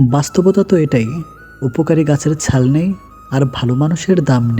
বাস্তবতা তো এটাই, উপকারী গাছের ছাল নেই আর ভালো মানুষের দাম নেই।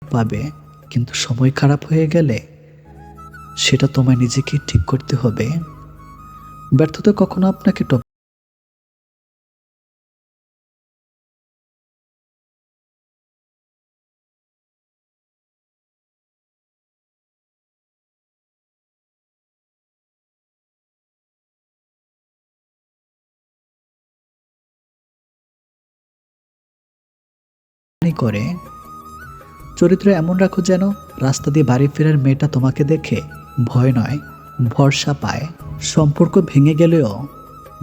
পাবে, কিন্তু সময় খারাপ হয়ে গেলে সেটা তোমায় নিজেকে ঠিক করতে হবে। ব্যর্থতা কখনো আপনাকে টপানি করে। চরিত্র এমন রাখো যেন রাস্তা দিয়ে বাড়ি ফেরার মেয়েটা তোমাকে দেখে ভয় নয়, ভরসা পায়। সম্পর্ক ভেঙে গেলেও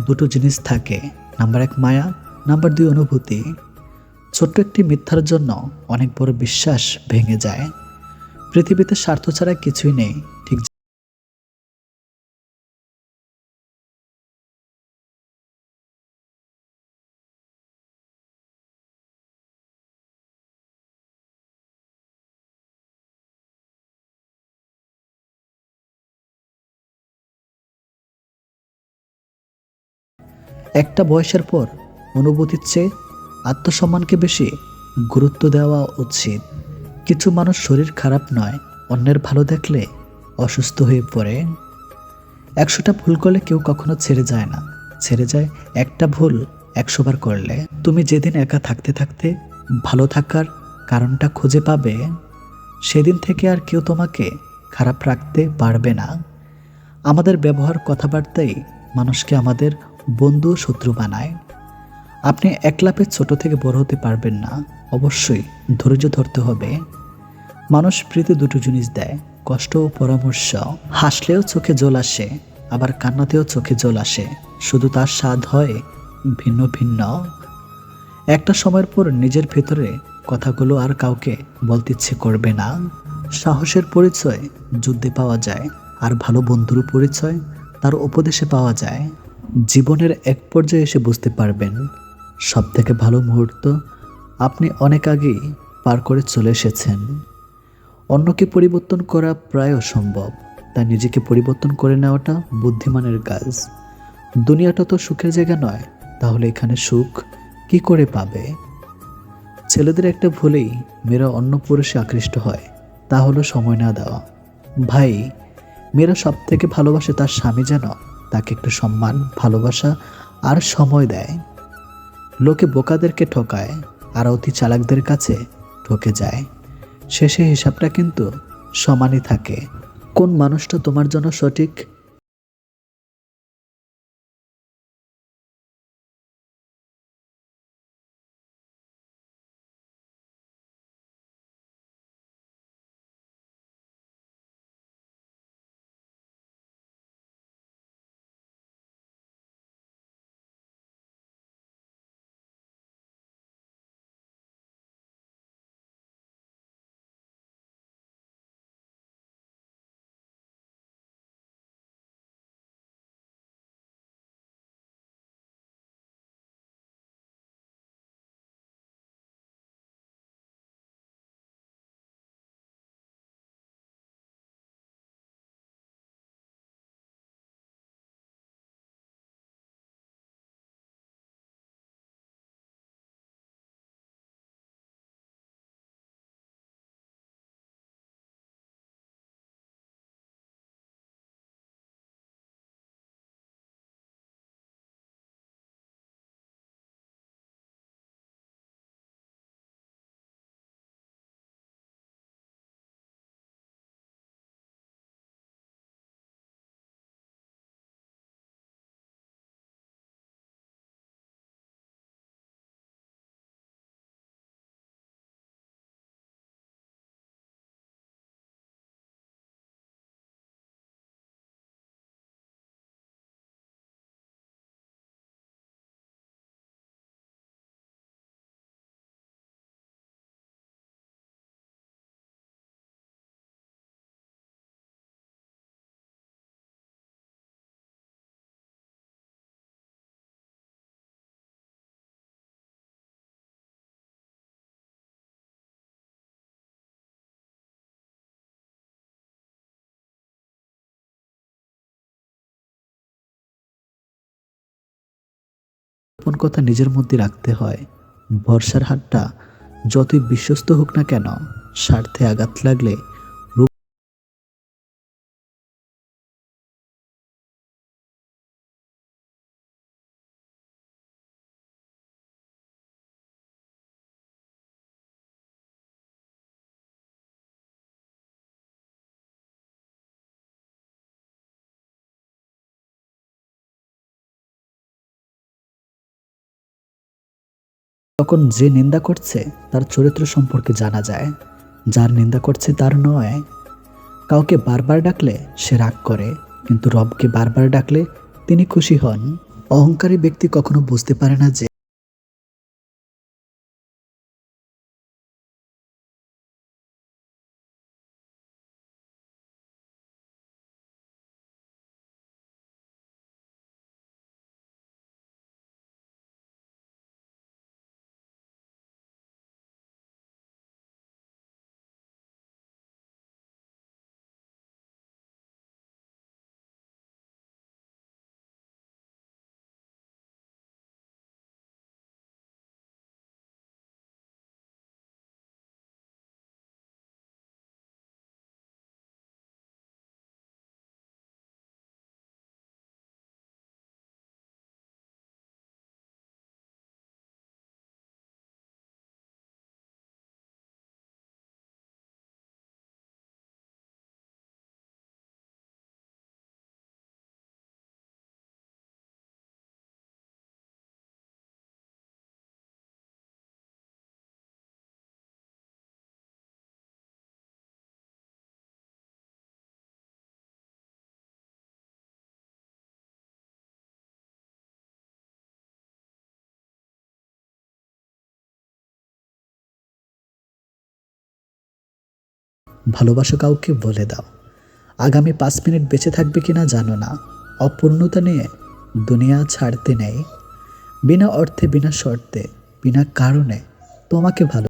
দুটো জিনিস থাকে, নাম্বার এক মায়া, নাম্বার দুই অনুভূতি। ছোট্ট একটি মিথ্যার জন্য অনেক বড় বিশ্বাস ভেঙে যায়। পৃথিবীতে স্বার্থ ছাড়া কিছুই নেই, ঠিক। একটা বয়সের পর অনুভূতির চেয়ে আত্মসম্মানকে বেশি গুরুত্ব দেওয়া উচিত। কিছু মানুষ শরীর খারাপ নয়, অন্যের ভালো দেখলে অসুস্থ হয়ে পড়ে। ১০০টা ভুল করলে কেউ কখনো ছেড়ে যায় না, ছেড়ে যায় একটা ভুল ১০০ বার করলে। তুমি যেদিন একা থাকতে থাকতে ভালো থাকার কারণটা খুঁজে পাবে, সেদিন থেকে আর কেউ তোমাকে খারাপ রাখতে পারবে না। আমাদের ব্যবহার, কথাবার্তাই মানুষকে আমাদের বন্ধু শত্রু বানায়। আপনি এক লাফে ছোট থেকে বড় হতে পারবেন না, অবশ্যই ধৈর্য ধরতে হবে। মানুষ প্রীতি দুটো জিনিস দেয়, কষ্ট ও পরামর্শ। হাসলেও চোখে জল আসে, আবার কান্নাতেও চোখে জল আসে, শুধু তার স্বাদ হয় ভিন্ন ভিন্ন। একটা সময়ের পর নিজের ভেতরে কথাগুলো আর কাউকে বলতে ইচ্ছে করবে না। সাহসের পরিচয় যুদ্ধে পাওয়া যায়, আর ভালো বন্ধুর পরিচয় তার উপদেশে পাওয়া যায়। জীবনের এক পর্যায়ে এসে বুঝতে পারবেন, সব থেকে ভালো মুহূর্ত আপনি অনেক আগেই পার করে চলে এসেছেন। অন্যকে পরিবর্তন করা প্রায় অসম্ভব, তাই নিজেকে পরিবর্তন করে নেওয়াটা বুদ্ধিমানের কাজ। দুনিয়াটা তো সুখের জায়গা নয়, তাহলে এখানে সুখ কি করে পাবে? ছেলেদের একটা ভুলেই মেয়েরা অন্য পুরুষে আকৃষ্ট হয়, তা হলো সময় না দেওয়া। ভাই, মেয়েরা সব থেকে ভালোবাসে তার স্বামী যেন তাকে একটু সম্মান, ভালোবাসা আর সময় দেয়। লোকে বোকাদেরকে ঠকায়, আর অতি চালাকদের কাছে ঠকে যায়। শেষে হিসাবটা কিন্তু সমানই থাকে। কোন মানুষটা তোমার জন্য সঠিক গোপন কথা নিজের মধ্যে রাখতে হয়। ভরসার হাতটা যতই বিশ্বস্ত হোক না কেন, স্বার্থে আঘাত লাগলে তখন যে নিন্দা করছে তার চরিত্র সম্পর্কে জানা যায়। যার নিন্দা করছে তার নয়। কাউকে বারবার ডাকলে সে রাগ করে, কিন্তু রবকে বারবার ডাকলে তিনি খুশি হন। অহংকারী ব্যক্তি কখনো বুঝতে পারে না যে ভালোবাসো কাউকে বলে দাও। আগামী 5 মিনিট বেঁচে থাকবে কিনা জানো না। অপূর্ণতা নিয়ে দুনিয়া ছাড়তে নেই। বিনা অর্থে, বিনা শর্তে, বিনা কারণে তোমাকে ভালো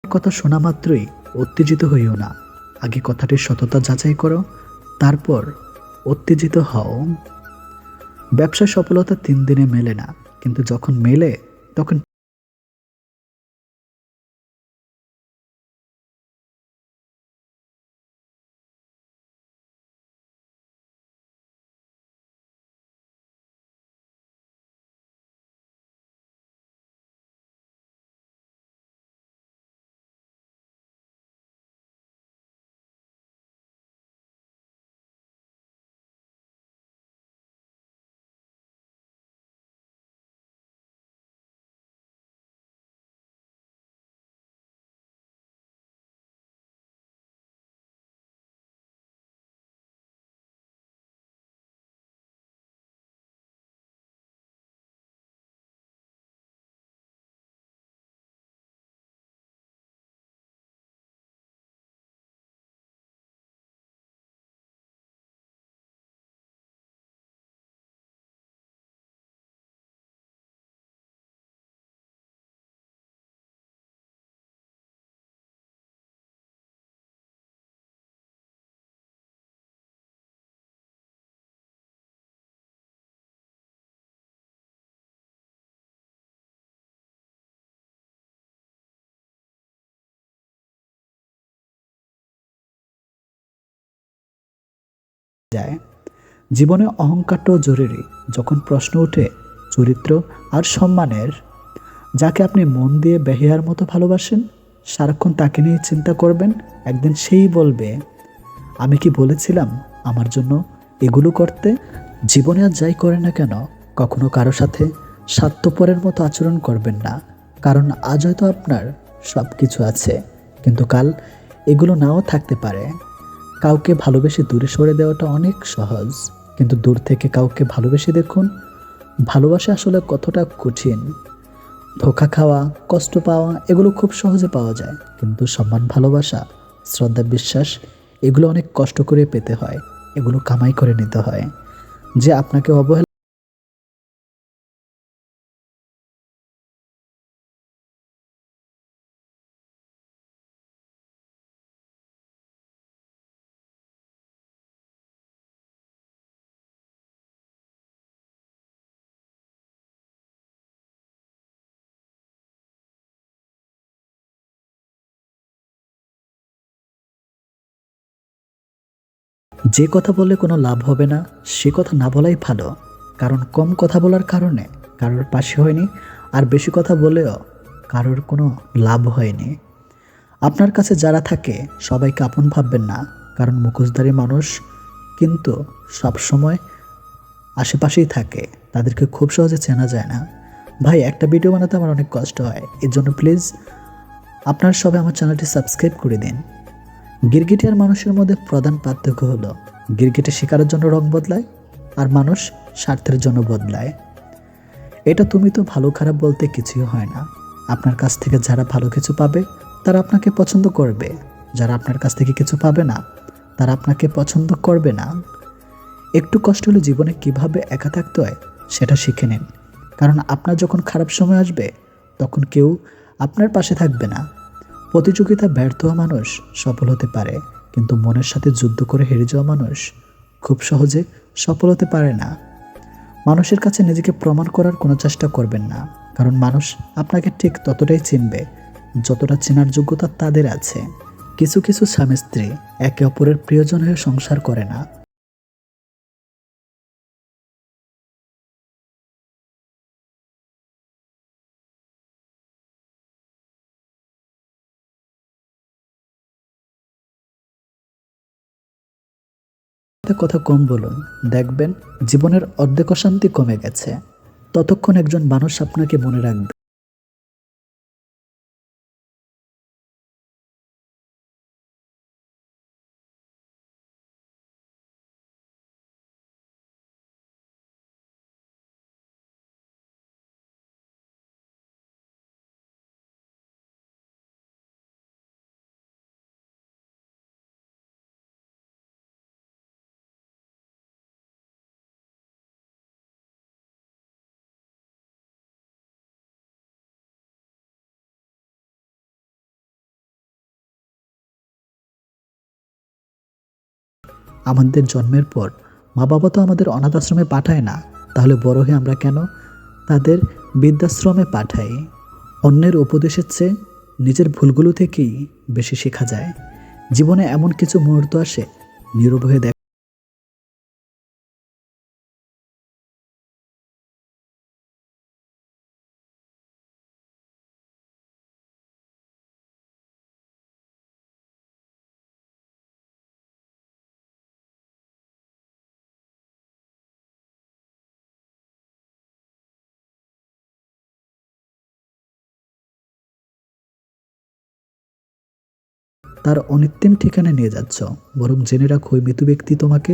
কথা শোনা মাত্রই উত্তেজিত হইও না। আগে কথাটির সততা যাচাই করো, তারপর উত্তেজিত হও। ব্যবসায় সফলতা 3 দিনে মেলে না, কিন্তু যখন মেলে তখন যায়। জীবনে অহংকারটাও জরুরি। যখন প্রশ্ন ওঠে চরিত্র আর সম্মানের, যাকে আপনি মন দিয়ে বেহিয়ার মতো ভালোবাসেন, সারাক্ষণ তাকে নিয়ে চিন্তা করবেন, একদিন সেই বলবে, আমি কি বলেছিলাম আমার জন্য এগুলো করতে? জীবনে আর যাই করে না কেন, কখনো কারো সাথে স্বার্থপরের মতো আচরণ করবেন না। কারণ আজ হয়তো আপনার সব কিছু আছে, কিন্তু কাল এগুলো নাও থাকতে পারে। কাউকে ভালোবেসে দূরে সরে দেওয়াটা অনেক সহজ, কিন্তু দূর থেকে কাউকে ভালোবেসে দেখুন, ভালোবাসা আসলে কতটা কঠিন। ধোঁকা খাওয়া, কষ্ট পাওয়া এগুলো খুব সহজে পাওয়া যায়, কিন্তু সম্মান, ভালোবাসা, শ্রদ্ধা, বিশ্বাস এগুলো অনেক কষ্ট করে পেতে হয়, এগুলো কামাই করে নিতে হয়। যে আপনাকে অবহেলা যে কথা বললে কোনো লাভ হবে না, সে কথা না বলাই ভালো। কারণ কম কথা বলার কারণে কারোর পাশে হয়নি, আর বেশি কথা বলেও কারোর কোনো লাভ হয়নি। আপনার কাছে যারা থাকে সবাইকে আপন ভাববেন না, কারণ মুখোশধারী মানুষ কিন্তু সব সময় আশেপাশেই থাকে, তাদেরকে খুব সহজে চেনা যায় না। ভাই, একটা ভিডিও বানাতে আমার অনেক কষ্ট হয়, এর জন্য প্লিজ আপনারা সবাই আমার চ্যানেলটি সাবস্ক্রাইব করে দিন। গিরগিটি আর মানুষের মধ্যে প্রধান পার্থক্য হলো গিরগিটি শিকারের জন্য রং বদলায়, আর মানুষ স্বার্থের জন্য বদলায়। এটা তুমি তো ভালো খারাপ বলতে কিছুই হয় না। আপনার কাছ থেকে যারা ভালো কিছু পাবে তারা আপনাকে পছন্দ করবে, যারা আপনার কাছ থেকে কিছু পাবে না তারা আপনাকে পছন্দ করবে না। একটু কষ্ট হলে জীবনে কিভাবে একা থাকতে হয় সেটা শিখে নিন, কারণ আপনার যখন খারাপ সময় আসবে তখন কেউ আপনার পাশে থাকবে না। প্রতিযোগিতা ব্যর্থ হওয়া মানুষ সফল হতে পারে, কিন্তু মনের সাথে যুদ্ধ করে হেরে যাওয়া মানুষ খুব সহজে সফল হতে পারে না। মানুষের কাছে নিজেকে প্রমাণ করার কোনো চেষ্টা করবেন না, কারণ মানুষ আপনাকে ঠিক ততটাই চিনবে যতটা চেনার যোগ্যতা তাদের আছে। কিছু কিছু স্বামী স্ত্রী একে অপরের প্রিয়জন হয়ে সংসার করে না। কথা কম বলুন, দেখবেন জীবনের অর্ধেক অশান্তি কমে গেছে। ততক্ষণ একজন মানুষ আপনাকে মনে রাখবে। আমাদের জন্মের পর মা বাবা তো আমাদের অনাথ আশ্রমে পাঠায় না, তাহলে বড় হয়ে আমরা কেন তাদের বৃদ্ধাশ্রমে পাঠাই? অন্যের উপদেশের চেয়ে নিজের ভুলগুলো থেকেই বেশি শেখা যায়। জীবনে এমন কিছু মুহূর্ত আসে, নীরব হয়ে তার অনিত্যম ঠিকানা নিয়ে যাচ্ছ, বরং জেনে রাখো ওই মৃত ব্যক্তি তোমাকে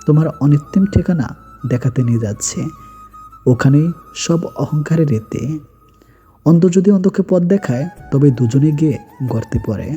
তোমার অনিত্যম ঠিকানা দেখাতে নিয়ে যাচ্ছে। ওখানেই সব অহংকারের রীতি। অন্ধ যদি অন্ধকে পথ দেখায়, তবে দুজনে গিয়ে গর্তে পড়ে।